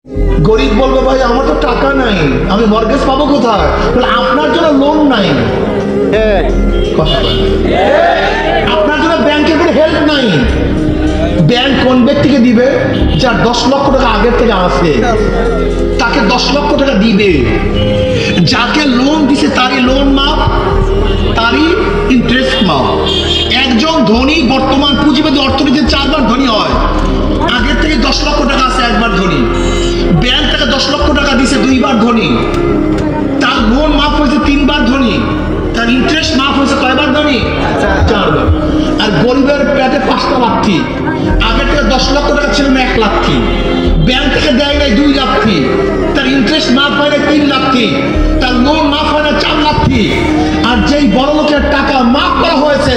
গরিব বলবে ভাই আমার তো টাকা নাই, আমি মর্গেজ পাবো কোথায়? আপনার জন্য লোন নাই, আপনার জন্য ব্যাংকের কোনো হেল্প নাই। ব্যাংক কোন ব্যক্তিকে দিবে? যার 10 লক্ষ টাকা আগের থেকে আছে, তাকে 10 লক্ষ টাকা দিবে। যাকে লোন দিছে তারই লোন মাপ, তারই ইন্টারেস্ট মাপ। একজন ধনী বর্তমান পুঁজিবাদী অর্থনীতির 4 বার ধনী হয়। আগের থেকে 10 লক্ষ টাকা আছে, একবার ধনী। ব্যাংক থেকে 10 লক্ষ টাকা দিছে, 2 বার ধনী। তার লোন মাফ হয়েছে 3 বার ধনী। তার ইন্টারেস্ট মাফ হয়েছে কয়বার ধনী? 4 বার। আর গরিবের পেটে 5টা লাথি। আগের থেকে 10 লক্ষ টাকা ছিল না, 1 লাথি। ব্যাংক থেকে দেয় নাই 2 লাথি। তার ইন্টারেস্ট মাফ হয় না 3 লাথি। তার লোন মাফ হয় না 4 লাথি। আর যেই বড় লোকের টাকা মাফ করা হয়েছে,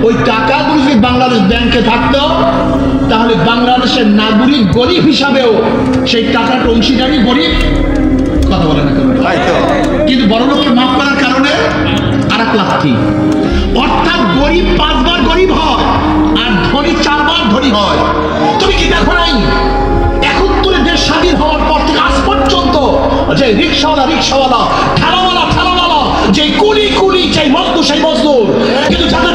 ওই টাকাগুলো যদি বাংলাদেশ ব্যাংকে থাকতো, তাহলে বাংলাদেশের নাগরিক গরিব হিসাবেও সেই টাকার অংশীদারি গরিব। কথা বলে না কেন? কিন্তু বড় লোককে মাফ করার কারণে আর 1 লাথি। অর্থাৎ গরিব 5 বার গরিব হয় আর ধনী 4 বার ধনী হয়। তুমি কি দেখো নাই 71 দেশ স্বাধীন হওয়ার পর থেকে আজ পর্যন্ত যে রিক্সাওয়ালা, ঠেলাওয়ালা, যে কুলি, যে মজদুর, সেই মজদুর, কিন্তু যাদের